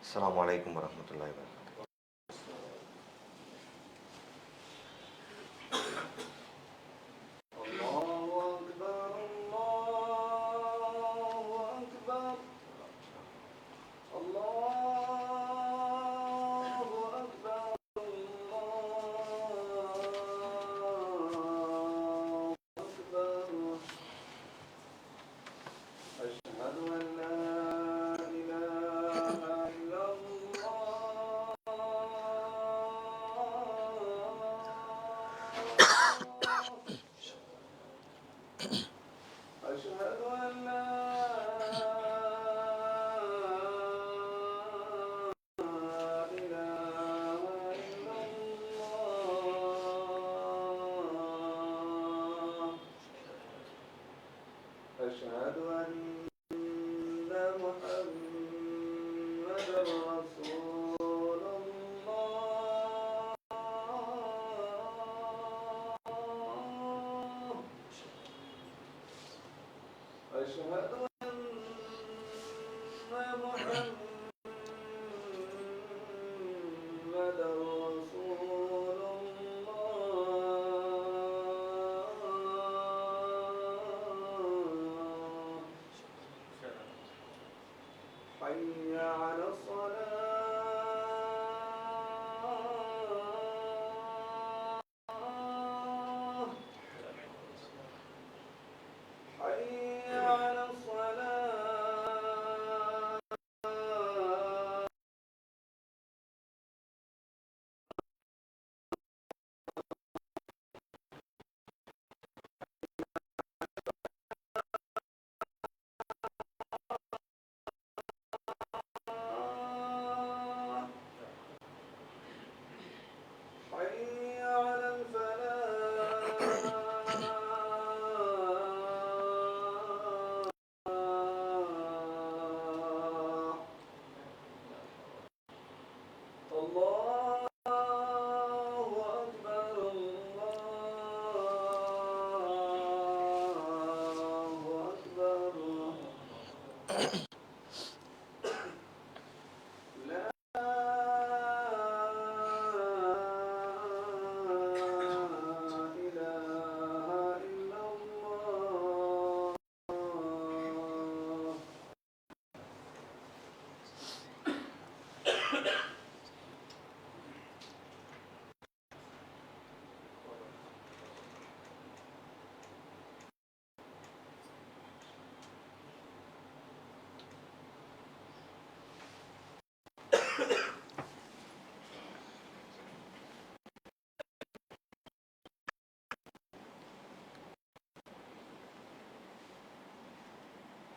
அஸ்ஸலாமு அலைக்கும் வரஹ்மத்துல்லாஹி வபரகாத்துஹு.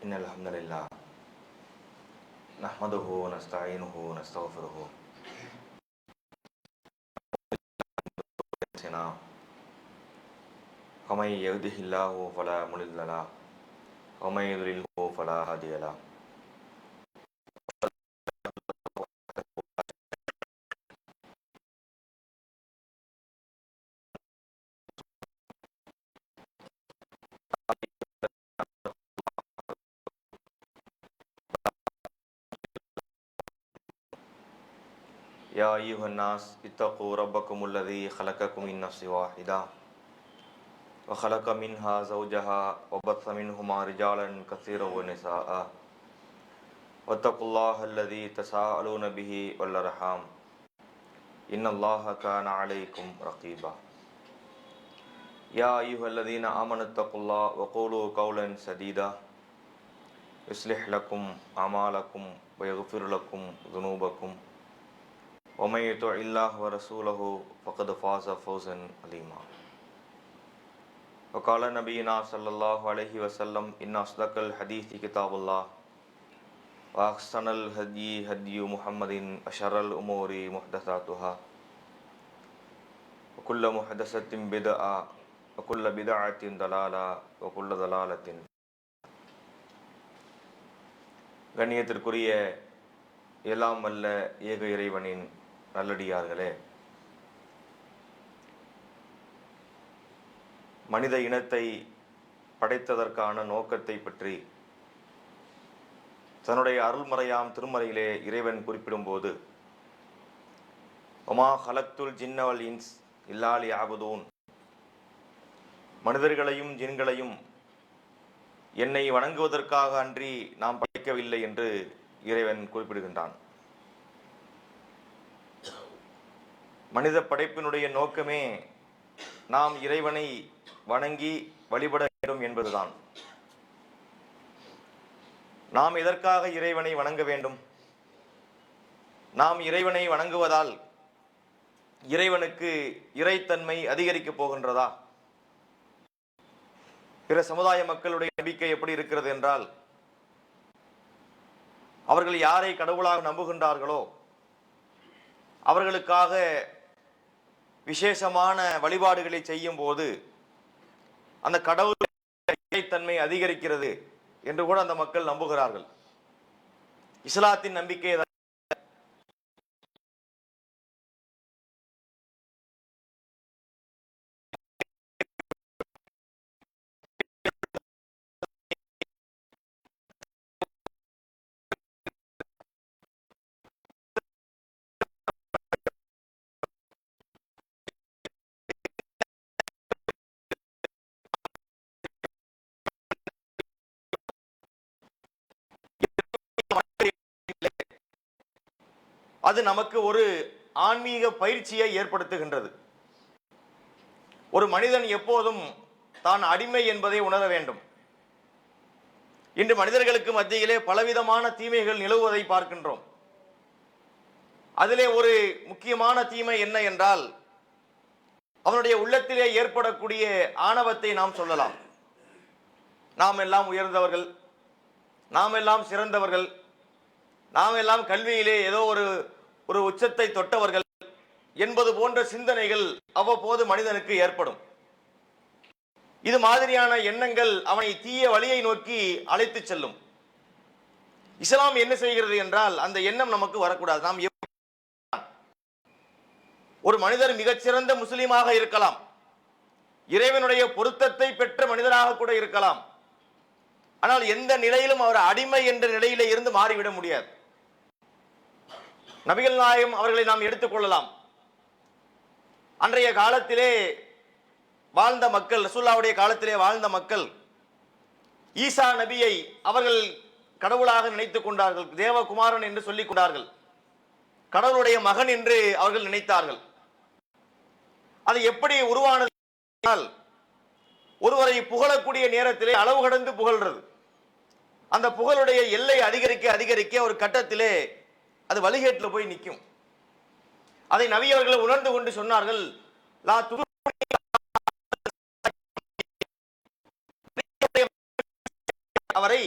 இன்னல் ஹம்தலில்லாஹ் நஹ்மதுஹு வ நஸ்தஈனுஹு வ நஸ்தக்ஃபிருஹு வமன் யஹ்திஹில்லாஹு ஃபலா முضில்ல லஹு வமன் யுضللஹு ஃபலா ஹாதிய லஹு. யா அய்யுஹன் நாஸ் இத்தகூ ரப்பக்குமுல்லதீ خلقكم من نفس واحدة وخلق منها زوجها وبث منهما رجالا كثيرا ونساء واتقوا الله الذي تساءلون به والأرحام إن الله كان عليكم رقيبا. يا أيها الذين آمنوا اتقوا الله وقولوا قولا سديدا يصلح لكم أعمالكم ويغفر لكم ذنوبكم ومن يطع الله ورسوله فقد فاز فوزا عظيما. وقال نبينا صلى الله عليه وسلم إن أصدق الحديث كتاب الله وأحسن الهدي هدي محمد وشر الأمور محدثاتها وكل محدثة بدعة وكل بدعة ضلالة وكل ضلالة. கண்ணியத்திற்குரிய எல்லாம் வல்ல ஏக இறைவனின் நல்லடியார்களே, மனித இனத்தை படைத்ததற்கான நோக்கத்தை பற்றி தன்னுடைய அருள்மறையாம் திருமறையிலே இறைவன் குறிப்பிடும்போது, ஒமா ஹலக்துல் ஜின்னவல் இன்ஸ் இல்லாலி ஆபுதூன், மனிதர்களையும் ஜின்களையும் என்னை வணங்குவதற்காக அன்றி நாம் படைக்கவில்லை என்று இறைவன் குறிப்பிடுகின்றான். மனித படைப்பினுடைய நோக்கமே நாம் இறைவனை வணங்கி வழிபட வேண்டும் என்பதுதான். நாம் எதற்காக இறைவனை வணங்க வேண்டும்? நாம் இறைவனை வணங்குவதால் இறைவனுக்கு இறைத்தன்மை அதிகரிக்கப் போகின்றதா? பிற சமுதாய மக்களுடைய நம்பிக்கை எப்படி இருக்கிறது என்றால், அவர்கள் யாரை கடவுளாக நம்புகின்றார்களோ அவர்களுக்காக விசேஷமான வழிபாடுகளை செய்யும் போது அந்த கடவுள் இறைத்தன்மை அதிகரிக்கிறது என்று கூட அந்த மக்கள் நம்புகிறார்கள். இஸ்லாத்தின் நம்பிக்கை அது நமக்கு ஒரு ஆன்மீக பயிற்சியை ஏற்படுத்துகின்றது. ஒரு மனிதன் எப்போதும் தான் அடிமை என்பதை உணர வேண்டும். இன்று மனிதர்களுக்கு மத்தியிலே பலவிதமான தீமைகள் நிலவுவதை பார்க்கின்றோம். அதிலே ஒரு முக்கியமான தீமை என்ன என்றால், அவனுடைய உள்ளத்திலே ஏற்படக்கூடிய ஆணவத்தை நாம் சொல்லலாம். நாம் எல்லாம் உயர்ந்தவர்கள், நாம் எல்லாம் சிறந்தவர்கள், நாம் எல்லாம் கல்வியிலே ஏதோ ஒரு உச்சத்தை தொட்டவர்கள் என்பது போன்ற சிந்தனைகள் அவ்வப்போது மனிதனுக்கு ஏற்படும். இது மாதிரியான எண்ணங்கள் அவனை தீய வழியை நோக்கி அழைத்து செல்லும். இஸ்லாம் என்ன செய்கிறது என்றால், அந்த எண்ணம் நமக்கு வரக்கூடாது. நாம் ஒரு மனிதர் மிகச்சிறந்த முஸ்லீமாக இருக்கலாம், இறைவனுடைய பொருத்தத்தை பெற்ற மனிதராக கூட இருக்கலாம். ஆனால் எந்த நிலையிலும் அவர் அடிமை என்ற நிலையிலே இருந்து மாறிவிட முடியாது. நபிகள் நாயகம் அவர்களை நாம் எடுத்துக்கொள்ளலாம். அன்றைய காலத்திலே வாழ்ந்த மக்கள், ரசூலுல்லாஹ்வுடைய காலத்திலே வாழ்ந்த மக்கள் ஈசா நபியை அவர்கள் கடவுளாக நினைத்துக் கொண்டார்கள். தேவகுமாரன் என்று சொல்லிக் கொண்டார்கள். கடவுளுடைய மகன் என்று அவர்கள் நினைத்தார்கள். அது எப்படி உருவானது? ஒருவரை புகழக்கூடிய நேரத்திலே அளவு கடந்து புகழ்றது. அந்த புகழுடைய எல்லை அதிகரிக்க அதிகரிக்க ஒரு கட்டத்திலே அது வழிகேட்டில் போய் நிற்கும். அதை நபி அவர்கள் உணர்ந்து கொண்டு சொன்னார்கள், லா துரு அவரை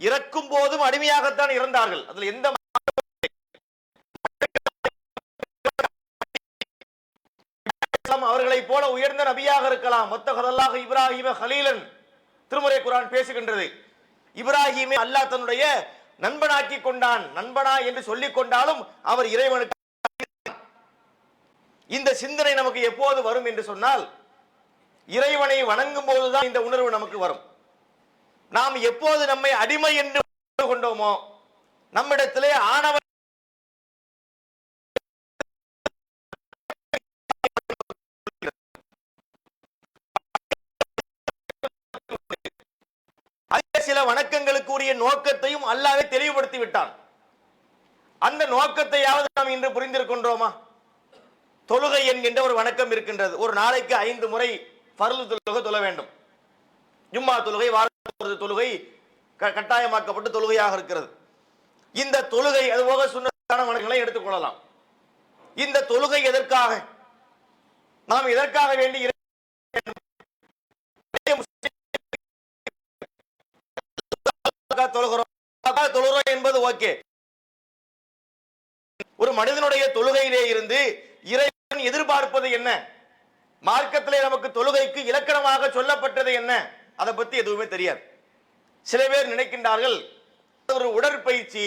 இறக்கும் போதும் அடிமையாகத்தான் இறந்தார்கள். அதில் எந்த அவர்களை போல உயர்ந்த நபியாக இருக்கலாம். மொத்தகதல்லாஹ் இப்ராஹிம ஹலீலன் திருமறை குர்ஆன் பேசுகின்றது. இப்ராஹிமை அல்லாஹ் தன்னுடைய நண்பனாக்கி கொண்டான். நண்பனா என்று சொல்லிக் கொண்டாலும் அவர் இறைவனுக்கு. இந்த சிந்தனை நமக்கு எப்போது வரும் என்று சொன்னால், இறைவனை வணங்கும் போதுதான் இந்த உணர்வு நமக்கு வரும். நாம் எப்போது நம்மை அடிமை என்று கொண்டோமோ, நம்மிடத்திலே ஆணவ சில வணக்கங்களுக்குரிய நோக்கத்தையும் அல்லாஹ்வே தெளிவுபடுத்தி விட்டான். அந்த நோக்கத்தையாவது நாம் இன்று புரிந்திருக்கின்றோமா? தொழுகை என்கின்ற ஒரு வணக்கம் இருக்கின்றது. ஒரு நாளைக்கு 5 முறை ஃபர்லு தொழுகை தொழ வேண்டும். ஜும்மா தொழுகை, வாரத்து தொழுகை கட்டாயமாக்கப்பட்டு தொழுகையாக இருக்கிறது. இந்த தொழுகை அதுபோக சுன்னத்தான வணக்கங்களை எடுத்துக்கொள்ளலாம். இந்த தொழுகை எதற்காக? நாம் இதற்காக வேண்டி தொழுகிறோம் என்பது ஓகே. ஒரு மனிதனுடைய தொழுகையிலே இருந்து இறைவன் எதிர்பார்ப்பது என்ன, மார்க்கத்திலே நமக்கு தொழுகைக்கு இலக்கணமாக சொல்லப்பட்டது என்ன, அதை பத்தி எதுவுமே தெரியாது. சில பேர் நினைக்கின்றார்கள் ஒரு உடற்பயிற்சி,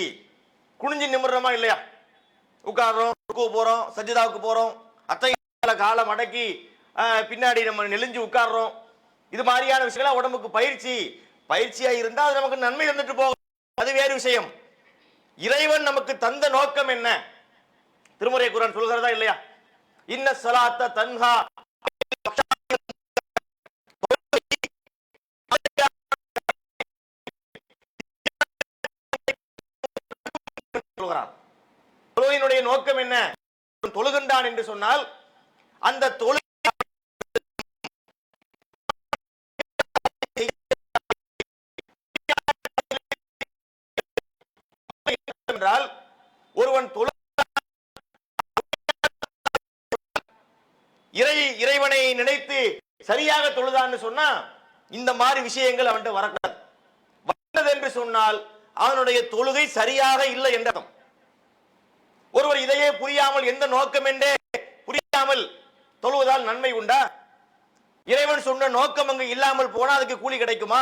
குனிஞ்சு நிமிர்றோமா இல்லையா, உட்கார்றோம், போறோம், சஜிதாவுக்கு போறோம், அத்தை காலை மடக்கி பின்னாடி நம்ம நெளிஞ்சு உட்கார்றோம், இது மாதிரியான விஷயங்கள் உடம்புக்கு பயிற்சியா இருந்தா அது நமக்கு நன்மை வந்துட்டு போகும், அது வேறு விஷயம். இறைவன் நமக்கு தந்த நோக்கம் என்ன, திருமறை குர்ஆன் சொல்கிறதா இல்லையா, இன்ன ஸலாத்த தன்ஹா தொழுகையினுடைய நோக்கம் என்ன, தொழுகின்றான் என்று சொன்னால் அந்த தொழு என்றால் ஒருவன் இறைவனை நினைத்து சரியாக தொழுதான்னு சொன்னா இந்த மாதிரி விஷயங்கள் அவன்கிட்ட வரக்கூடாது. வந்தது என்று சொன்னால் அவனுடைய தொழுகை சரியாக இல்லை என்ற அர்த்தம். ஒருவர் இதையே புரியாமல், எந்த நோக்கம் என்றே புரியாமல் தொழுவதால் நன்மை உண்டா? இறைவன் சொன்ன நோக்கம் அங்கு இல்லாமல் போனா அதுக்கு கூலி கிடைக்குமா?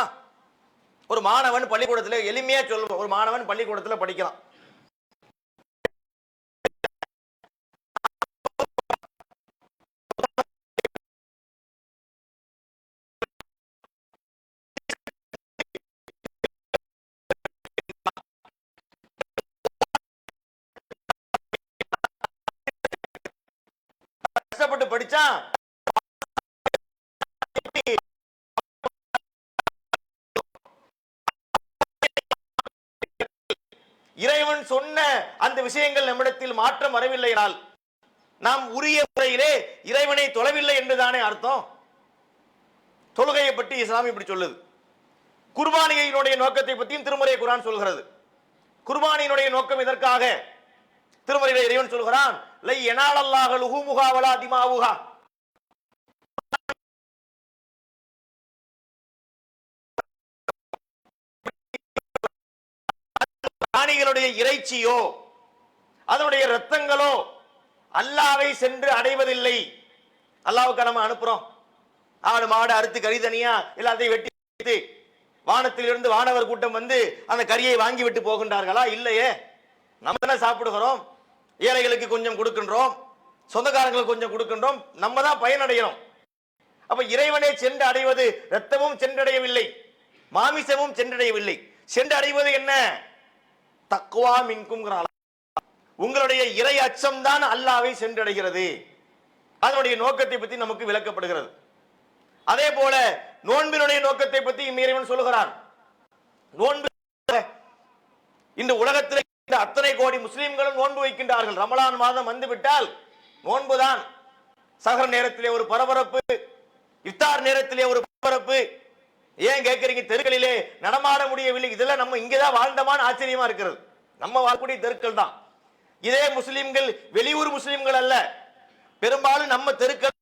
ஒரு மாணவன் பள்ளிக்கூடத்தில், எளிமையா சொல்லுவோம், ஒரு மாணவன் பள்ளிக்கூடத்தில் படிக்கலாம், கஷ்டப்பட்டு படிச்சா இறைவன் சொன்ன அந்த விஷயங்கள் நம்மிடத்தில் மாற்றம் வரவில்லை என்றால் நாம் உரிய முறையிலே இறைவனை தொழவில்லை என்றுதானே அர்த்தம். தொழுகையை பற்றி இஸ்லாம் இப்படி சொல்லுது. குர்பானியினுடைய நோக்கத்தை பற்றியும் திருமறை குர்ஆன் சொல்கிறது. குர்பானியினுடைய நோக்கம் இதற்காக திருமறையிலே இறைவன் சொல்கிறான், லை யனாலல்லாஹு லுஹூமுஹா வலா திமாவுஹா, பிராணிகளுடைய இறைச்சியோ அதனுடைய ரத்தங்களோ அல்லாஹ்வை சென்று அடைவதில்லை. அல்லாஹ்வுக்கு நம்ம அனுப்புறோம், ஆடு மாடு அறுத்து கறி தனியா எல்லாத்தையும் வெட்டி வானத்தில் இருந்து வானவர் கூட்டம் வந்து அந்த கறியை வாங்கி விட்டு போகின்றார்களா? இல்லையே. நம்ம தானே சாப்பிடுகிறோம், ஏழைகளுக்கு கொஞ்சம் கொடுக்கின்றோம், சொந்தக்காரங்களுக்கு கொஞ்சம் கொடுக்கின்றோம், நம்ம தான் பயனடைகிறோம். அப்ப இறைவனை சென்று அடைவது, ரத்தமும் சென்றடையவில்லை, மாமிசமும் சென்றடையவில்லை, சென்று அடைவது என்ன? தக்வா மின்கும், உங்களுடைய இறை அச்சம் தான் அல்லாஹ்வை சென்றடைகிறது. அதனுடைய நோக்கத்தை பற்றி நமக்கு விளக்கப்படுகிறது. அதே போல நோன்பினுடைய நோக்கத்தை பற்றி இறைவன் சொல்லுகிறான். நோன்பு இந்த உலகத்தில் அத்தனை கோடி முஸ்லிம்களும் நோன்பு வைக்கின்றார்கள். ரமலான் மாதம் வந்துவிட்டால் நோன்புதான். சஹர் நேரத்திலே ஒரு பரபரப்பு, இஃப்தார் நேரத்திலே ஒரு பரபரப்பு. ஏன் கேட்கறீங்க? தெருக்களிலே நடமாட முடியவில்லை. இதெல்லாம் நம்ம இங்கதான் வாழ்ந்தமான ஆச்சரியமா இருக்கிறது. நம்ம வாழக்கூடிய தெருக்கள் தான். இதே முஸ்லிம்கள் வெளியூர் முஸ்லிம்கள் அல்ல, பெரும்பாலும் நம்ம தெருக்கள்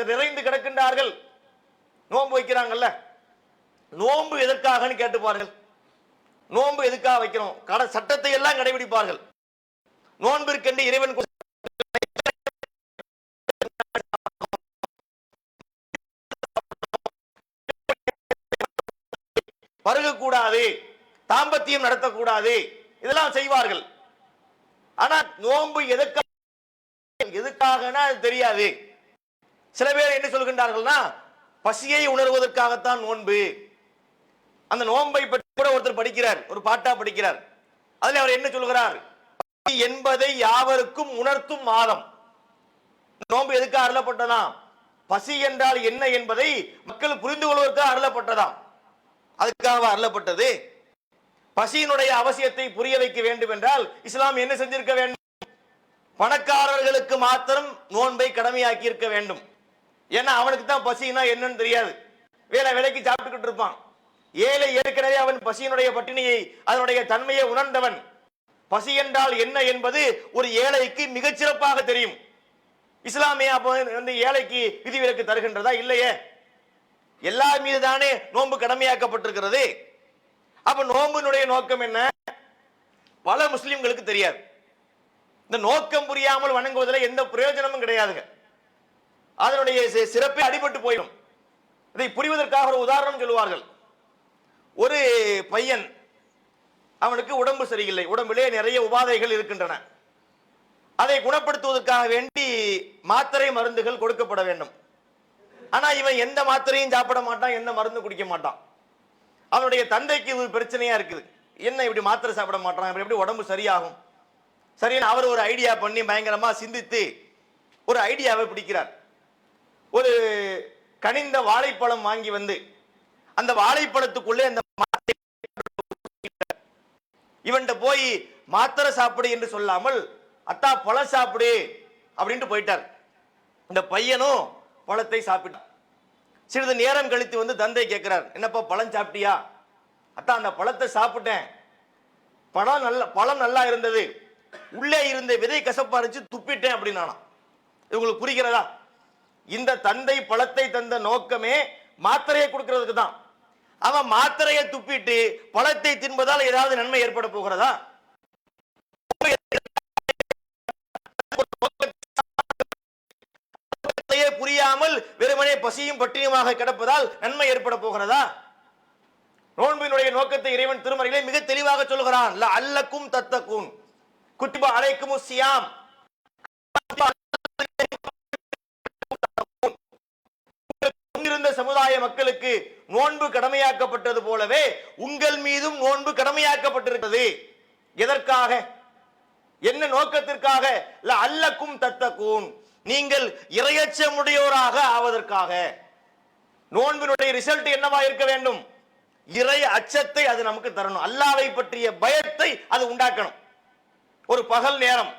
நிறைந்து கிடக்கின்றார்கள். நோன்பு வைக்கிறாங்கல்ல, நோன்பு எதற்காக கேட்டு பாருங்கள். நோன்பு எதுக்காக வைக்கிறோம்? சட்டத்தை எல்லாம் கடைபிடிப்பார்கள். நோன்பிற்கென்று இறைவன் பருகக்கூடாது, தாம்பத்தியம் நடத்தக்கூடாது, இதெல்லாம் செய்வார்கள். ஆனா நோன்பு எதுக்காக தெரியாது. சில பேர் என்ன சொல்கின்றார்கள்னா, பசியை உணர்வதற்காகத்தான் நோன்பு. அந்த நோன்பை பற்றி கூட ஒருத்தர் படிக்கிறார், ஒரு பாட்டா படிக்கிறார். அதில் அவர் என்ன சொல்கிறார்? என்பதை யாவருக்கும் உணர்த்தும் மாதம். நோன்பு எதுக்காக அருளப்பட்டதாம்? பசி என்றால் என்ன என்பதை மக்கள் புரிந்து கொள்வதற்காக அருளப்பட்டதாம். அதுக்காக அருளப்பட்டது. பசியினுடைய அவசியத்தை புரிய வைக்க வேண்டும் என்றால் இஸ்லாம் என்ன செஞ்சிருக்க வேண்டும்? பணக்காரர்களுக்கு மாத்திரம் நோன்பை கடமையாக்கி இருக்க வேண்டும். ஏன்னா அவனுக்கு தான் பசினா என்னன்னு தெரியாது, வேலை வேலைக்கு சாப்பிட்டுக்கிட்டு இருப்பான். ஏழை ஏற்கனவே அவன் பசியினுடைய பட்டினியை அதனுடைய தன்மையை உணர்ந்தவன். பசி என்றால் என்ன என்பது ஒரு ஏழைக்கு மிகச் சிறப்பாக தெரியும். இஸ்லாமிய வந்து ஏழைக்கு விதிவிலக்கு தருகின்றதா? இல்லையே. எல்லார் மீது தானே நோன்பு கடமையாக்கப்பட்டிருக்கிறது. அப்ப நோம்பினுடைய நோக்கம் என்ன? பல முஸ்லிம்களுக்கு தெரியாது. இந்த நோக்கம் புரியாமல் வணங்குவதில் எந்த பிரயோஜனமும் கிடையாதுங்க. அதனுடைய சிறப்பே அடிபட்டு போயிடும். இதை புரிவதற்காக ஒரு உதாரணம் சொல்லுவார்கள். ஒரு பையன், அவனுக்கு உடம்பு சரியில்லை, உடம்பிலே நிறைய உபாதைகள் இருக்கின்றன. அதை குணப்படுத்துவதற்காக வேண்டி மாத்திரை மருந்துகள் கொடுக்கப்பட வேண்டும். ஆனா இவன் எந்த மாத்திரையும் சாப்பிட மாட்டான், எந்த மருந்து குடிக்க மாட்டான். அவனுடைய தந்தைக்கு இது பிரச்சனையா இருக்குது. என்ன இப்படி மாத்திரை சாப்பிட மாட்டான், எப்படி உடம்பு சரியாகும்? சரின்னு அவர் ஒரு ஐடியா பண்ணி பயங்கரமா சிந்தித்து ஒரு ஐடியாவை பிடிக்கிறார். ஒரு கனிந்த வாழைப்பழம் வாங்கி வந்து அந்த வாழைப்பழத்துக்குள்ளே அந்த இவன்கிட்ட போய் மாத்திரை சாப்பிடு என்று சொல்லாமல் அத்தா பழம் சாப்பிடு அப்படின்ட்டு போயிட்டார். இந்த பையனும் பழத்தை சாப்பிட்டான். சிறிது நேரம் கழித்து வந்து தந்தை கேட்கிறார், என்னப்பா பழம் சாப்பிட்டியா? அத்தா அந்த பழத்தை சாப்பிட்டேன், பழம் நல்லா இருந்தது, உள்ளே இருந்த விதை கசப்பா இருந்துச்சு, துப்பிட்டேன் அப்படின்னா. உங்களுக்கு புரிகிறதா? இந்த தந்தை பழத்தை தந்த நோக்கமே மாத்திரையை கொடுக்கிறதுக்கு தான். அவன் மாத்திரையை துப்பிட்டு பழத்தை தின்பதால் ஏதாவது நன்மை ஏற்பட போகிறதா? புரியாமல் வெறுமனே பசியும் பட்டினியுமாக கிடப்பதால் நன்மை ஏற்பட போகிறதா? நோன்பினுடைய நோக்கத்தை இறைவன் திருமறையிலே மிக தெளிவாக சொல்கிறான். அல்லக்கும் தத்தக்கும் குத்திபா அலைக்கும் சியாம். இருந்த சமுதாய மக்களுக்கு நோன்பு கடமையாக்கப்பட்டது போலவே உங்கள் மீதும் நோன்பு கடமையாக்கப்பட்டிருக்கிறது. எதற்காக? என்ன நோக்கத்திற்காக? அல்லக்கும் தத்தக்கும், நீங்கள் இறையச்சமுடையோராக ஆவதற்காக. நோன்பினுடைய ரிசல்ட் என்னவா இருக்க வேண்டும்? இறை அச்சத்தை அது நமக்கு தரணும். அல்லாஹ்வை பற்றிய பயத்தை அது உண்டாக்கணும். ஒரு பகல் நேரம்,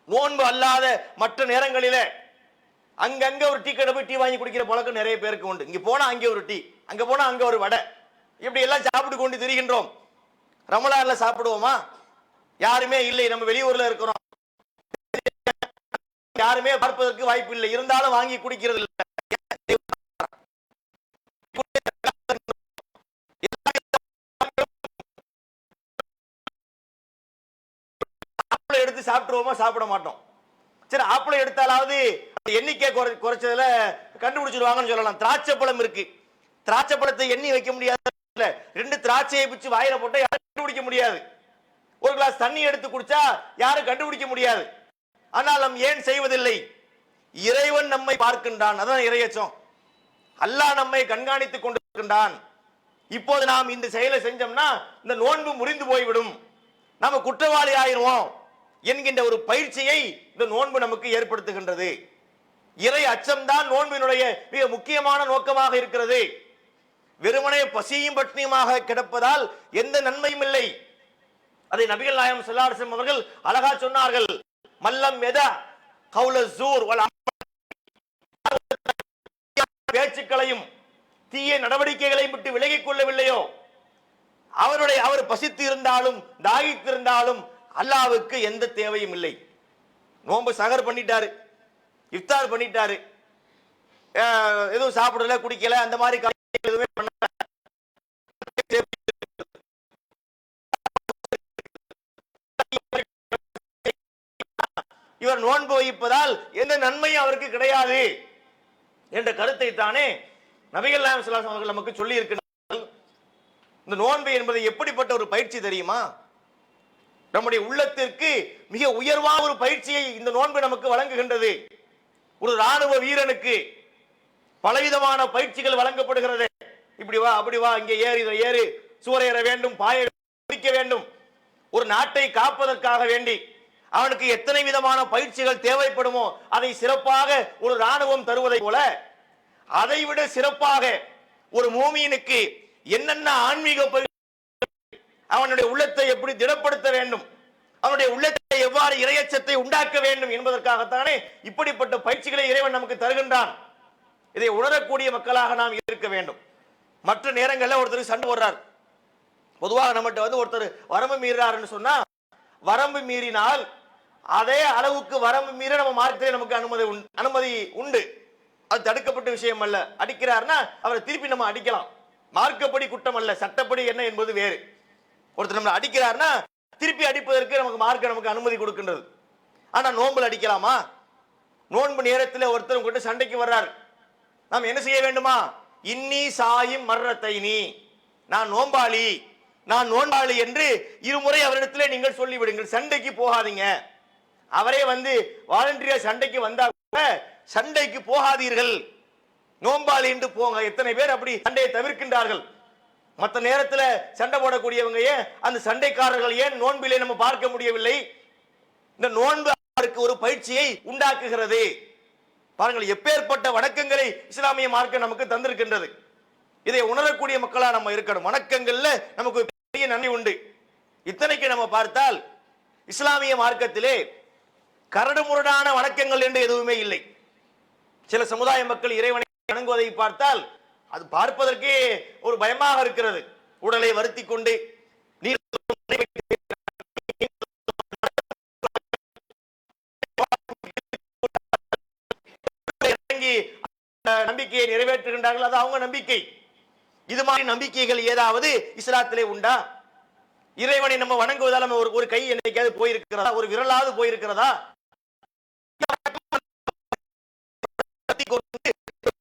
நோன்பு அல்லாத மற்ற நேரங்களிலே அங்கங்க ஒரு டீ கடை போய் டீ வாங்கி குடிக்கிற பழக்கம் நிறைய பேருக்கு உண்டு. இங்க போனா அங்கே ஒரு டீ, அங்க போனா அங்க ஒரு வடை, இப்படி எல்லாம் சாப்பிட்டு கொண்டு திரிகின்றோம். ரமலான்ல சாப்பிடுவோமா? யாருமே இல்லை. நம்ம வெளியூர்ல இருக்கிறோம், யாருமே பார்ப்பதற்கு வாய்ப்பு இல்லை. இருந்தாலும் வாங்கி குடிக்கிறது இல்லை. எடுத்து சாப்பிட்டுருவோமா? சாப்பிட மாட்டோம். சரி, ஆப்பிளை எடுத்தாலாவது எண்ணிக்கை குறைச்சதுல கண்டுபிடிச்சிருவாங்கன்னு சொல்லலாம். திராட்சை பழம் இருக்கு, திராட்சை பழத்தை எண்ணி வைக்க முடியாது. ரெண்டு திராட்சையை பிச்சு வாயில போட்டா யாரும் கண்டுபிடிக்க முடியாது. ஒரு கிளாஸ் தண்ணி எடுத்து குடிச்சா யாரும் கண்டுபிடிக்க முடியாது. ஆனால் நாம் ஏன் செய்வதில்லை? இறைவன் நம்மை பார்க்கின்றான். அதான் இறையச்சம். அல்லாஹ் நம்மை கண்காணித்துக் கொண்டிருக்கின்றான். இப்போது நாம் இந்த செயலை செஞ்சோம்னா இந்த நோன்பு முறிந்து போய்விடும், நாம குற்றவாளி ஆயிடுவோம் என்கின்ற ஒரு பயிற்சியை இந்த நோன்பு நமக்கு ஏற்படுத்துகின்றது. இறை அச்சம்தான் நோன்பினுடைய மிக முக்கியமான நோக்கமாக இருக்கிறது. வெறுமனே பசியும் பட்டினியுமாக கிடப்பதால் எந்த நன்மையும் இல்லை. அதை நபிகள் நாயகம் ஸல்லல்லாஹு அலைஹி வஸல்லம் அவர்கள் அழகா சொன்னார்கள். மல்லம் எதா கௌல ஸூர் வல் பேச்சுக்களையும் தீய நடவடிக்கைகளையும் விட்டு விலகிக் கொள்ளவில்லையோ, அவர் பசித்து இருந்தாலும் தாகித்திருந்தாலும் அல்லாஹ்வுக்கு எந்த தேவையும் இல்லை. நோன்பு சகர் பண்ணிட்டாரு, இஃப்தார் பண்ணிட்டாரு, எதுவும் சாப்பிடல குடிக்கல, அந்த மாதிரி எதுவுமே பண்ணல. இவர் நோன்பு வைப்பதால் எந்த நன்மையும் அவருக்கு கிடையாது என்ற கருத்தை தானே நபிகள் நாயகம் ஸல்லல்லாஹு அலைஹி வஸல்லம் அவர்கள் நமக்கு சொல்லி இருக்கிறார்கள். இந்த நோன்பு என்பது எப்படிப்பட்ட ஒரு பயிற்சி தெரியுமா? நம்முடைய உள்ளத்திற்கு மிக உயர்வான ஒரு பயிற்சியை இந்த நோன்பு நமக்கு வழங்குகின்றது. ஒரு ராணுவ வீரனுக்கு பலவிதமான பயிற்சிகள் வழங்கப்படுகிறது. இப்படி வா, அப்படி வா, இங்கே ஏறு, இதை ஏறு, சுவரேற வேண்டும், பாய பிடிக்க வேண்டும். ஒரு நாட்டை காப்பதற்காக வேண்டி அவனுக்கு எத்தனை விதமான பயிற்சிகள் தேவைப்படுமோ அதை சிறப்பாக ஒரு ராணுவம் தருவதை போல, அதைவிட சிறப்பாக ஒரு மூமினுக்கு என்னென்ன ஆன்மீக அவனுடைய உள்ளத்தை எப்படி திடப்படுத்த வேண்டும், அவனுடைய உள்ளத்தை எவ்வாறு இறையச்சத்தை உண்டாக்க வேண்டும் என்பதற்காகத்தானே இப்படிப்பட்ட பயிற்சிகளை இறைவன் நமக்கு தருகின்றான். இதை உணரக்கூடிய மக்களாக நாம் இருக்க வேண்டும். மற்ற நேரங்களில் ஒருத்தர் சண்டை போடுறார். பொதுவாக நம்மகிட்ட வந்து ஒருத்தர் வரம்பு மீறாருன்னு சொன்னா, வரம்பு மீறினால் அதே அளவுக்கு வரம்பு மீற நம்ம மார்க்கத்திலே நமக்கு அனுமதி உண்டு. அது தடுக்கப்பட்ட விஷயம் அல்ல. அடிக்கிறார்னா அவரை திருப்பி நம்ம அடிக்கலாம். மார்க்கப்படி குற்றம் அல்ல, சட்டப்படி என்ன என்பது வேறு. ஒருத்தர் நம்ம அடிக்கிறார்னா திருப்பி அடிப்பதற்கு நமக்கு அனுமதி கொடுக்கின்றது. ஆனா நோன்புல அடிக்கலாமா? நோன்பு நேரத்தில் ஒருத்தர் உங்ககிட்ட சண்டைக்கு வர்றார், நாம் என்ன செய்ய வேண்டுமா? இன்னி சாயும் மர்ரத்தைனி, நான் நோன்பாளி என்று இருமுறை அவரிடத்தில் நீங்கள் சொல்லிவிடுங்கள். சண்டைக்கு போகாதீங்க. அவரே வந்து வாலண்டியர் சண்டைக்கு வந்தா கூட சண்டைக்கு போகாதீர்கள், நோன்பாளி என்று போங்க. எத்தனை பேர் அப்படி சண்டையை தவிர்க்கின்றார்கள்? மற்ற நேரத்தில் சண்டை போடக்கூடியவங்க ஏன் அந்த சண்டைக்காரர்கள் ஏன் நோன்பிலே நம்ம பார்க்க முடியவில்லை? இந்த நோன்பு அவருக்கு ஒரு பயிற்சியை உண்டாக்குகிறது. பாருங்கள், எப்பேற்பட்ட வணக்கங்களை இஸ்லாமிய மார்க்கம் நமக்கு தந்திருக்கின்றது. இதை உணரக்கூடிய மக்களா நம்ம இருக்கணும். வணக்கங்கள்ல நமக்கு பெரிய நன்மை உண்டு. இத்தனைக்கு நம்ம பார்த்தால் இஸ்லாமிய மார்க்கத்திலே கரடுமுரடான வணக்கங்கள் என்று எதுவுமே இல்லை. சில சமுதாய மக்கள் இறைவனை வணங்குவதை பார்த்தால் அது பார்ப்பதற்கே ஒரு பயமாக இருக்கிறது. உடலை வருத்தி கொண்டு நம்பிக்கையை நிறைவேற்றுகின்றார்கள். அது அவங்க நம்பிக்கை. இது மாதிரி நம்பிக்கைகள் ஏதாவது இஸ்லாத்திலே உண்டா? இறைவனை நம்ம வணங்குவதால் நம்ம ஒரு கை என்னைக்காவது போயிருக்கிறதா? ஒரு விரலாவது போயிருக்கிறதா?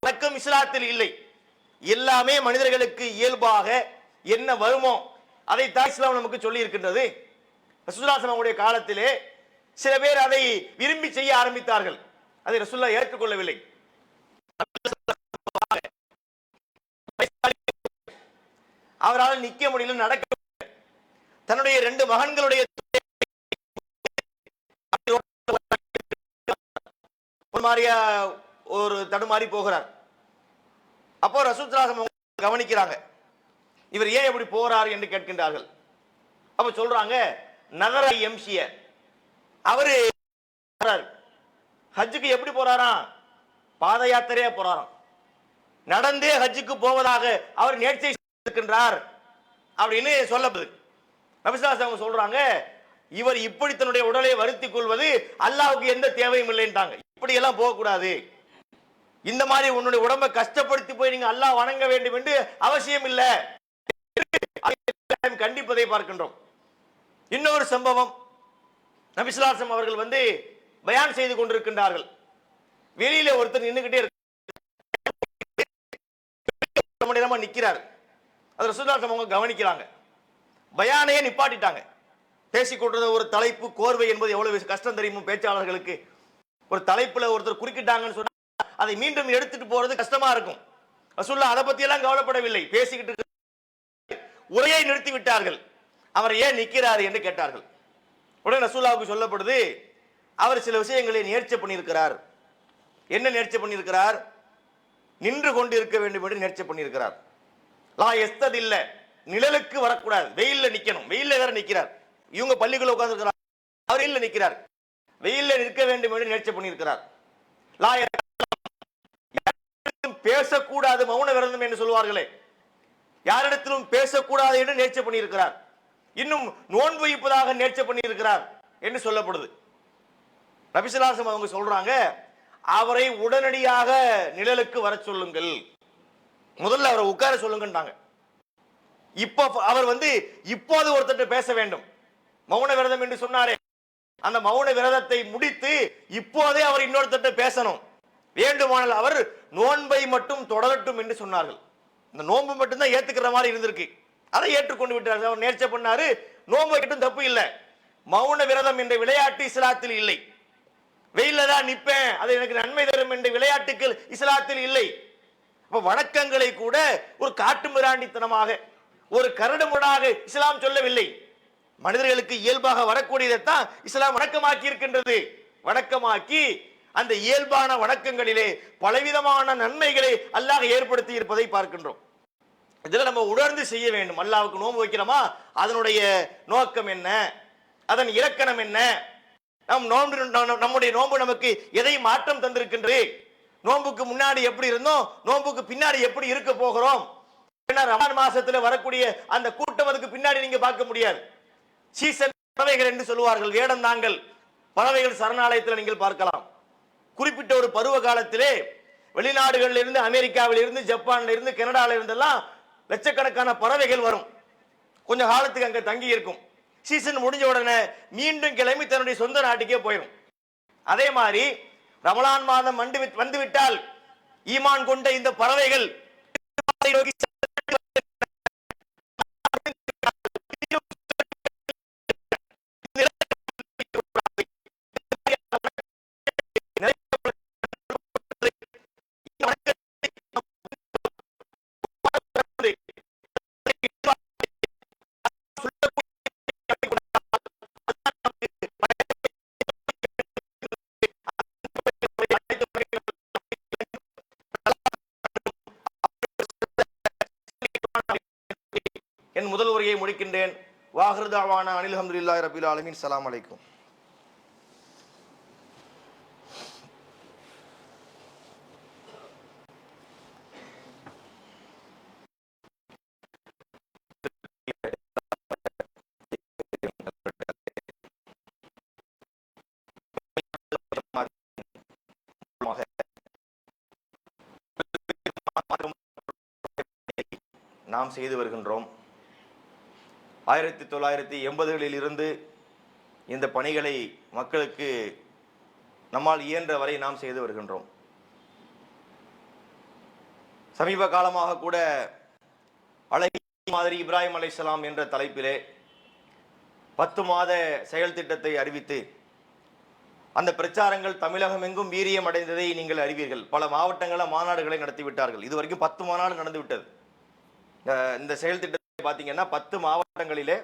வணக்கம் இஸ்லாத்தில் இல்லை. எல்லாமே மனிதர்களுக்கு இயல்பாக என்ன வருமோ அதை தான் இஸ்லாம் நமக்கு சொல்லி இருக்கின்றது. ரசூலுல்லாஹி ஸல்லல்லாஹு அலைஹி காலத்திலே சில பேர் அதை விரும்பி செய்ய ஆரம்பித்தார்கள். அதை ரசூலுல்லாஹ் ஏற்றுக்கொள்ளவில்லை. அவரால் நிக்க முடியல, நடக்க. தன்னுடைய 2 மகன்களுடைய ஒரு தடுமாறி போகிறார். அப்போ ரசூலுல்லாஹி கவனிக்கிறாங்க, இவர் ஏன் இப்படி போறார் என்று கேட்கின்றார்கள். அப்ப சொல்றாங்க, நகர எம்சிய அவரு ஹஜ்ஜுக்கு எப்படி போறாராம்? பாத யாத்திரையா போறாராம். நடந்தே ஹஜ்ஜுக்கு போவதாக அவர் நேர்ச்சை இருக்கின்றார் அப்படின்னு சொல்லப்படுது. நபி ஸல்லல்லாஹு அலைஹி வஸல்லம் சொல்றாங்க, இவர் இப்படி தன்னுடைய உடலை வருத்திக் கொள்வது அல்லாஹ்வுக்கு எந்த தேவையும் இல்லைன்றாங்க. இப்படி எல்லாம் போக கூடாது. இந்த மாதிரி உன்னுடைய உடம்பை கஷ்டப்படுத்தி போய் நீங்க அல்லாஹ் வணங்க வேண்டும் என்று அவசியம் இல்லை கண்டிப்பதை பார்க்கின்றோம். இன்னொரு சம்பவம், நபி ஸல்லல்லாஹு அலைஹி வஸல்லம் அவர்கள் வந்து பயான் செய்து கொண்டிருக்கின்றார்கள். வெளியில ஒருத்தர் நின்னுகிட்டே நிக்கிறார். அது ரசூலுல்லாஹி அவங்க கவனிக்கிறாங்க. பயானையே நிப்பாட்டிட்டாங்க. பேசிக்கொண்டிருந்த ஒரு தலைப்பு கோர்வை என்பது எவ்வளவு கஷ்டம் தெரியுமோ பேச்சாளர்களுக்கு. ஒரு தலைப்புல ஒருத்தர் குறுக்கிட்டாங்கன்னு சொன்னா அதை மீண்டும் எடுத்துட்டு போறது கஷ்டமா இருக்கும். ரசூலுல்லாஹ் அதை பத்தி எல்லாம் கவலைப்படவில்லை. பேசிக்கிட்டு உரையை நிறுத்தி விட்டார்கள். அவர் ஏன் நிக்கிறார் என்று கேட்டார்கள். உடனே ரசூலுல்லாஹ்வுக்கு சொல்லப்படுது, அவர் சில விஷயங்களை நேர்ச்சை பண்ணியிருக்கிறார். என்ன நேர்ச்சை பண்ணியிருக்கிறார்? நின்று கொண்டு இருக்க வேண்டும் என்று நேர்ச்சை பண்ணியிருக்கிறார். லா எஸ்ததில்ல, நிழலுக்கு வரக்கூடாது, வெயில்ல நிக்கணும். வெயில்ல வேற நிக்கிறார். இவங்க பள்ளிக்குள்ள உட்கார்ந்து இருக்கிறார், அவர் வெயில்ல நிக்கிறார். வெயில்ல நிற்க வேண்டும் என்று நேர்ச்சை பண்ணியிருக்கிறார். லா பேசக்கூடாது, மௌன விரதம் என்று சொல்வார்களே, யாரிடத்திலும் பேசக்கூடாது என்று நேர்ச்சை பண்ணியிருக்கிறார். இன்னும் நோன்பு வைப்பதாக நேர்ச்சை பண்ணியிருக்கிறார் என்று சொல்லப்படுது. நபி ஸல்லல்லாஹு அலைஹி வஸல்லம் அவங்க சொல்றாங்க, அவரை உடனடியாக நிழலுக்கு வர சொல்லுங்கள், முதல்ல அவரை உட்கார சொல்லுங்கன்றாங்க. இப்போ அவர் வந்து இப்போது ஒருத்தர் பேச வேண்டும். மௌன விரதம் என்று சொன்னாரே, அந்த மௌன விரதத்தை முடித்து இப்போதே அவர் இன்னொருத்தர் பேசணும். வேண்டுமானால் அவர் நோன்பை மட்டும் தொடரட்டும் என்று சொன்னார்கள். இந்த நோன்பு மட்டும் தான் ஏத்துக்கிற மாதிரி இருந்திருக்கு. அதை ஏற்றுக்கொண்டு விட்டார்கள். அவர் நேர்ச்சை பண்ணாரு, நோன்பு வைக்கட்டும், தப்பு இல்லை. மௌன விரதம் என்ற விளையாட்டு இஸ்லாத்தில் இல்லை. வெயில்ல தான் நிப்பேன், அது எனக்கு நன்மை தரும் என்ற விளையாட்டுகள் இஸ்லாத்தில் இல்லை. அப்ப வணக்கங்களை கூட ஒரு காட்டு மிராண்டித்தனமாக, ஒரு கரடுமுரடாக இஸ்லாம் சொல்லவில்லை. மனிதர்களுக்கு இயல்பாக வரக்கூடியதைத்தான் இஸ்லாம் வணக்கமாக்கி இருக்கின்றது. வணக்கமாக்கி அந்த இயல்பான வணக்கங்களிலே பலவிதமான நன்மைகளை அல்லாஹ் ஏற்படுத்தி இருப்பதை பார்க்கின்றோம். இதில் நம்ம உணர்ந்து செய்ய வேண்டும். அல்லாஹ்வுக்கு நோன்பு வைக்கிறோமா, அதனுடைய நோக்கம் என்ன, அதன் இலக்கணம் என்ன, நம்முடைய நோன்பு நமக்கு எதை மாற்றம் தந்திருக்கின்றது, நோன்புக்கு முன்னாடி எப்படி இருந்தோம், நோன்புக்கு பின்னாடி எப்படி இருக்க போகிறோம் ஏன்னா ரமலான் மாசத்துல வரக்கூடிய அந்த கூட்டம் அதுக்கு பின்னாடி நீங்க பார்க்க முடியாது. சீசன் பறவைகள் என்று சொல்லுவார்கள், வேடந்தாங்கல் பறவைகள் சரணாலயத்தில் நீங்கள் பார்க்கலாம். குறிப்பிட்ட ஒரு பருவ காலத்திலே வெளிநாடுகளில் இருந்து, அமெரிக்காவில் இருந்து, ஜப்பான்ல இருந்து, கனடால இருந்தெல்லாம் லட்சக்கணக்கான பறவைகள் வரும். கொஞ்ச காலத்துக்கு அங்க தங்கி இருக்கும். சீசன் முடிஞ்ச உடனே மீண்டும் கிளம்பி தன்னுடைய சொந்த நாட்டுக்கே போயிடும். அதே மாதிரி ரமலான் மாதம் வந்துவிட்டால் ஈமான் கொண்ட இந்த பறவைகள் என் முதல் உரையை முடிக்கின்றேன். வாஹிரு தஅவானா அனில் ஹம்துலில்லாஹி ரப்பில் ஆலமீன். ஸலாம் அலைக்கும். நாம் செய்து வருகின்றோம். 1980களில் இருந்து இந்த பணிகளை மக்களுக்கு நம்மால் இயன்ற வரை நாம் செய்து வருகின்றோம். சமீப காலமாக கூட அழகிய மாதிரி இப்ராஹிம் அலைஹிஸ்ஸலாம் என்ற தலைப்பிலே 10 மாத செயல் திட்டத்தை அறிவித்து அந்த பிரச்சாரங்கள் தமிழகம் எங்கும் வீரியம் அடைந்ததை நீங்கள் அறிவீர்கள். பல மாவட்டங்களில் மாநாடுகளை நடத்திவிட்டார்கள். இதுவரைக்கும் 10 மாநாடு நடந்து விட்டது. இந்த செயல் திட்டத்தை பார்த்தீங்கன்னா 10 மாவட்டங்களிலே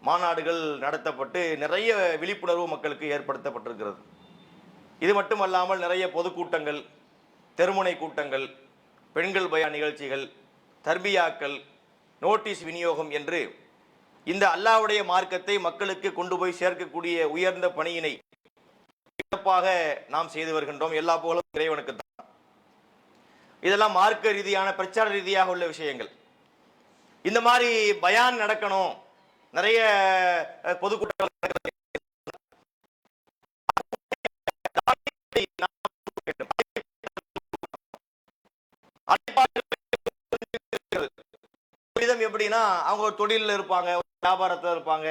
மாநாடுகள் நடத்தப்பட்டு நிறைய விழிப்புணர்வு மக்களுக்கு ஏற்படுத்தப்பட்டிருக்கிறது. இது மட்டுமல்லாமல் நிறைய பொதுக்கூட்டங்கள், தெருமுனை கூட்டங்கள், பெண்கள் பயான் நிகழ்ச்சிகள், தர்பியாக்கள், நோட்டீஸ் விநியோகம் என்று இந்த அல்லாஹ்வுடைய மார்க்கத்தை மக்களுக்கு கொண்டு போய் சேர்க்கக்கூடிய உயர்ந்த பணியினை சிறப்பாக நாம் செய்து வருகின்றோம். எல்லா புகழும் இறைவனுக்கு தான். இதெல்லாம் மார்க்க ரீதியான பிரச்சார ரீதியாக உள்ள விஷயங்கள். இந்த மாதிரி பயான் நடக்கணும், நிறைய பொதுக்கூட்டங்கள் எப்படின்னா அவங்க ஒரு தொழிலில் இருப்பாங்க, ஒரு வியாபாரத்தில் இருப்பாங்க,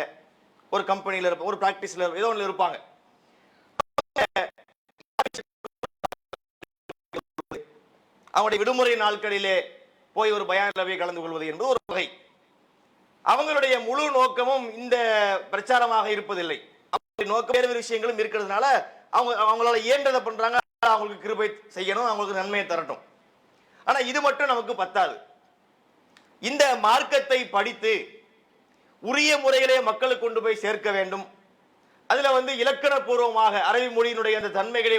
ஒரு கம்பெனியில் இருப்பாங்க, ஒரு பிராக்டிஸ்ல ஏதோ ஒன்று இருப்பாங்க. அவங்களுடைய விடுமுறை நாட்களிலே போய் ஒரு பயான்ல போய் கலந்து கொள்வது என்பது ஒரு வகை. அவங்களுடைய முழு நோக்கமும் இந்த பிரச்சாரமாக இருப்பதில்லை. நோக்கம் வேறு விஷயங்களும் இருக்கிறதுனால அவங்களால இயன்றதை பண்றாங்க. அவங்களுக்கு கிருபை செய்யணும், அவங்களுக்கு நன்மையை தரட்டும். ஆனா இது மட்டும் நமக்கு பத்தாது. இந்த மார்க்கத்தை படித்து உரிய முறையிலே மக்களுக்கு கொண்டு போய் சேர்க்க வேண்டும். அதுல இலக்கண பூர்வமாக அரபி மொழியினுடைய அந்த தன்மைகளை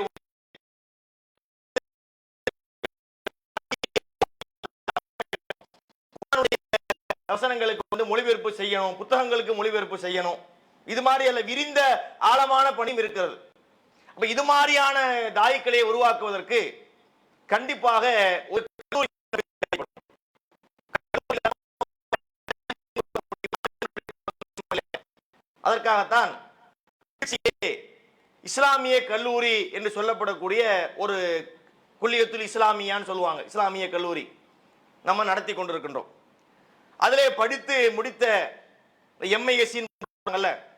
வசனங்களுக்கு மொழிபெயர்ப்பு செய்யணும், புத்தகங்களுக்கு மொழிபெயர்ப்பு செய்யணும். இது மாதிரி அல்ல, விரிந்த ஆழமான பணியும் இருக்கிறது. அப்ப இது மாதிரியான தாயிக்களை உருவாக்குவதற்கு கண்டிப்பாக ஒரு அதற்காகத்தான் இஸ்லாமிய கல்லூரி என்று சொல்லப்படக்கூடிய ஒரு குல்லியத்துல் இஸ்லாமியான்னு சொல்லுவாங்க, இஸ்லாமிய கல்லூரி நம்ம நடத்தி கொண்டிருக்கின்றோம். அதிலே படித்து முடித்த எம்ஐஎஸ்சி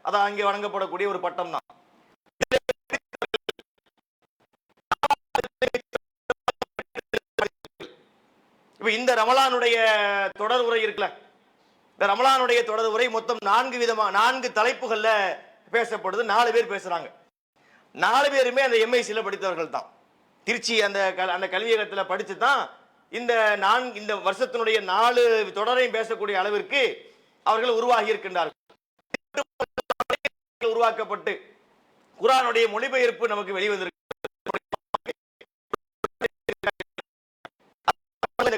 அதான் அங்கே வழங்கப்படக்கூடிய ஒரு பட்டம் தான். இந்த ரமலானுடைய தொடர் உரை இருக்குல்ல, இந்த ரமலானுடைய தொடர் உரை மொத்தம் 4 தலைப்புகள்ல பேசப்படுது. 4 பேர் பேசுறாங்க. 4 பேருமே அந்த எம்ஐசில படித்தவர்கள் தான். திருச்சி அந்த கல்வியகத்தில் படிச்சு தான் இந்த வருஷத்தினுடைய 4 தொடரையும் பேசக்கூடிய அளவிற்கு அவர்கள் உருவாகி இருக்கின்றார்கள். உருவாக்கப்பட்டு குர்ஆனுடைய மொழிபெயர்ப்பு நமக்கு வெளிவந்திருக்கு.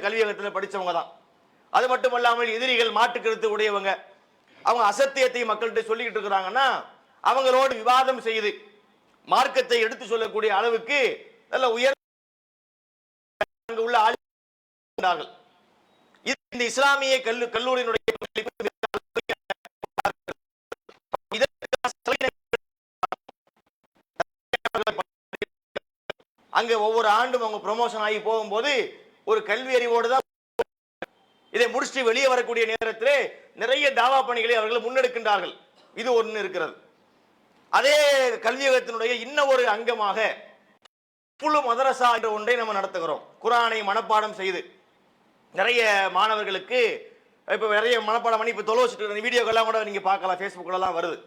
கல்வியகத்தில் படிச்சவங்க தான். அது மட்டுமல்லாமல் எதிரிகள் மாட்டு கருத்து உடையவங்க, அவங்க அசத்தியத்தை மக்கள்கிட்ட சொல்லிக்கிட்டு இருக்கிறாங்கன்னா அவங்களோடு விவாதம் செய்து மார்க்கத்தை எடுத்து சொல்லக்கூடிய அளவுக்கு நல்ல உயர்ந்த உள்ள ஆள் இந்த இஸ்லாமிய கல்லூரியினுடைய அங்க ஒவ்வொரு ஆண்டும் அவங்க ப்ரமோஷன் ஆகி போகும்போது ஒரு கல்வி அறிவோடு தான் இதை முடிச்சுட்டு வெளியே வரக்கூடிய நேரத்திலே நிறைய தாவா பணிகளை அவர்கள் முன்னெடுக்கின்றார்கள். இது ஒன்று இருக்கிறது. அதே கல்வியகத்தினுடைய இன்னும் ஒரு அங்கமாக புழு மதரசா என்ற ஒன்றை நம்ம நடத்துகிறோம். குர்ஆனை மனப்பாடம் செய்து நிறைய மாணவர்களுக்கு இப்ப நிறைய மனப்பாடம் பண்ணி இப்ப தொலைச்சிட்டு வீடியோக்கெல்லாம் கூட நீங்க பார்க்கலாம், ஃபேஸ்புக்லாம் வருது.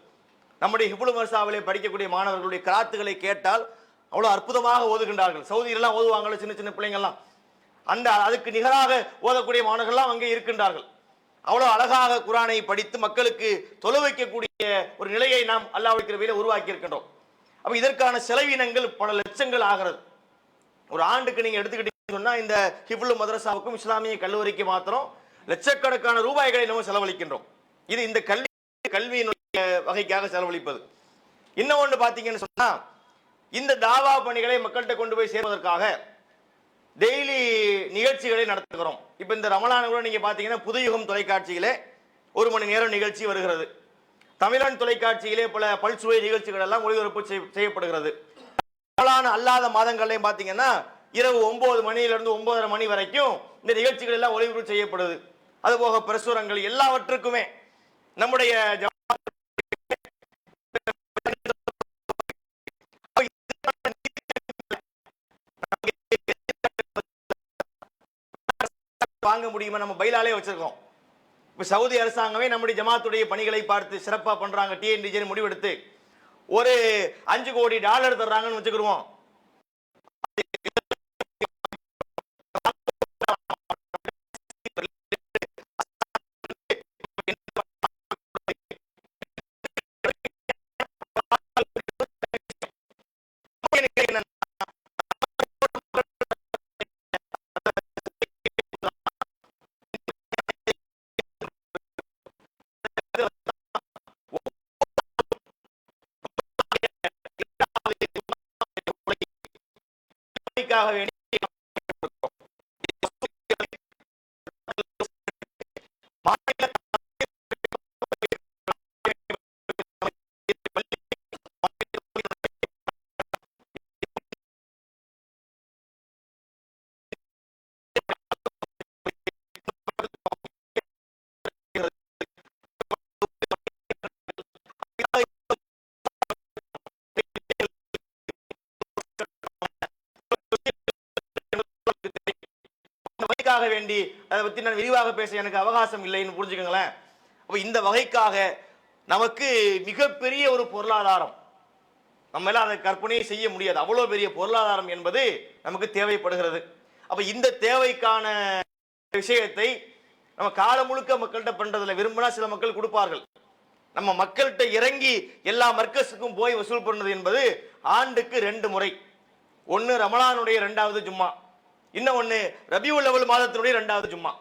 நம்முடைய ஹிப்லு மதரசாவிலே படிக்கக்கூடிய மாணவர்களுடைய கிராத்துகளை கேட்டால் அவ்வளவு அற்புதமாக ஓதுகின்றார்கள். சவுதியிலாம் ஓதுவாங்க சின்ன சின்ன பிள்ளைங்கள்லாம். அந்த அதுக்கு நிகராக ஓதக்கூடிய மாணவர்கள்லாம் அங்கே இருக்கின்றார்கள். அவ்வளவு அழகாக குர்ஆனை படித்து மக்களுக்கு தொலை வைக்கக்கூடிய ஒரு நிலையை நாம் அல்லாஹ்வுடைய கிருபையிலே உருவாக்கி இருக்கின்றோம். அப்ப இதற்கான செலவினங்கள் பல லட்சங்கள் ஆகிறது. ஒரு ஆண்டுக்கு நீங்க எடுத்துக்கிட்டீங்கன்னு சொன்னா இந்த ஹிப்லு மதரசாவுக்கும் இஸ்லாமிய கல்லூரிக்கு மாத்திரம் லட்சக்கணக்கான ரூபாய்களை நம்ம செலவழிக்கின்றோம். இது இந்த கல்வியினுடைய வகைக்காக செலவழிப்பது. இன்னும் ஒன்று பார்த்தீங்கன்னு சொன்னா இந்த தாவா பணிகளை மக்கள்கிட்ட கொண்டு போய் சேர்வதற்காக டெய்லி நிகழ்ச்சிகளை நடத்துகிறோம். இப்ப இந்த ரமலான் கூட நீங்க பாத்தீங்கன்னா புதுயுகம் தொலைக்காட்சியிலே 1 மணி நேரம் நிகழ்ச்சி வருகிறது. தமிழன் தொலைக்காட்சியிலே பல பல்சுவை நிகழ்ச்சிகள் எல்லாம் ஒளிபரப்பு செய்யப்படுகிறது. ரமலான் அல்லாத மாதங்களையும் பாத்தீங்கன்னா இரவு 9 மணியிலிருந்து 9:30 மணி வரைக்கும் இந்த நிகழ்ச்சிகள் எல்லாம் ஒளிபரப்பு செய்யப்படுது. அதுபோக பிரசுரங்கள் எல்லாவற்றுக்குமே நம்முடைய வாங்க முடியுமா? நம்ம பைலாலே வச்சிருக்கோம். இப்ப சவுதி அரசாங்கமே நம்முடைய ஜமாத்துடைய பணிகளை பார்த்து சிறப்பா பண்றாங்க. டிஎன்டிஜே முடிவெடுத்து ஒரு $5 கோடி தர்றாங்கன்னு வச்சுக்கிருவோம். வேண்டி வேண்டி அதை பத்தி நான் விரிவாக பேச எனக்கு அவகாசம் இல்லைன்னு புரிஞ்சுக்கங்களேன். அப்ப இந்த வகைக்காக நமக்கு மிகப்பெரிய ஒரு பொருளாதாரம் நம்ம எல்லாம் அதை கற்பனை செய்ய முடியாது. அவ்வளவு பெரிய பொருளாதாரம் என்பது நமக்கு தேவைப்படுகிறது. அப்ப இந்த தேவைக்கான விஷயத்தை நம்ம காலம் முழுக்க மக்கள்கிட்ட பண்றதுல விரும்பினா சில மக்கள் கொடுப்பார்கள். நம்ம மக்கள்கிட்ட இறங்கி எல்லா மர்க்கஸுக்கும் போய் வசூல் பண்ணது என்பது ஆண்டுக்கு 2 முறை. ஒன்னு ரமலானுடைய 2வது ஜும்மா, இன்னொன்னு ரபியுல் அவ்வல் மாதத்தினுடைய 2வது ஜும்மா.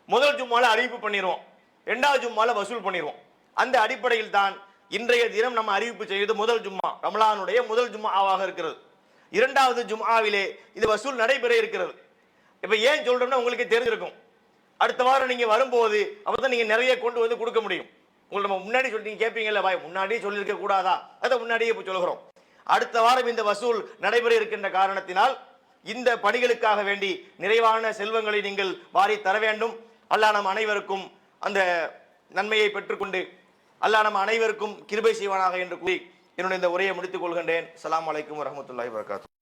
முதல் ஜும்மால அறிவிப்பு பண்ணிடுவோம், 2வது ஜும்மால வசூல் பண்ணிடுவோம். அந்த அடிப்படையில் தான் இன்றைய தினம் நம்ம அறிவிப்பு செய்து முதல் ஜும்மா ரமலானுடைய முதல் ஜும்மாவாக இருக்கிறது. 2வது ஜும்மாவிலே இது வசூல் நடைபெற இருக்கிறது. இப்ப ஏன் சொல்றோம்னா உங்களுக்கு தெரிஞ்சிருக்கும். அடுத்த வாரம் நீங்க வரும்போது அப்பதான் நீங்க நிறைய கொண்டு வந்து கொடுக்க முடியும். உங்களுக்கு நம்ம முன்னாடி சொல்லி கேட்பீங்கல்ல, பாய் முன்னாடியே சொல்லியிருக்க கூடாதா? அதை முன்னாடியே இப்ப சொல்கிறோம். அடுத்த வாரம் இந்த வசூல் நடைபெற இருக்கின்ற காரணத்தினால் இந்த பணிகளுக்காக வேண்டி நிறைவான செல்வங்களை நீங்கள் வாரி தர வேண்டும். அல்லாஹ் நம் அனைவருக்கும் அந்த நன்மையை பெற்றுக்கொண்டு அல்லாஹ் நம் அனைவருக்கும் கிருபை செய்வானாக என்று கூறி என்னுடைய இந்த உரையை முடித்துக் கொள்கின்றேன். அஸ்ஸலாமு அலைக்கும் வரஹ்மத்துல்லாஹி வபரகாத்துஹு.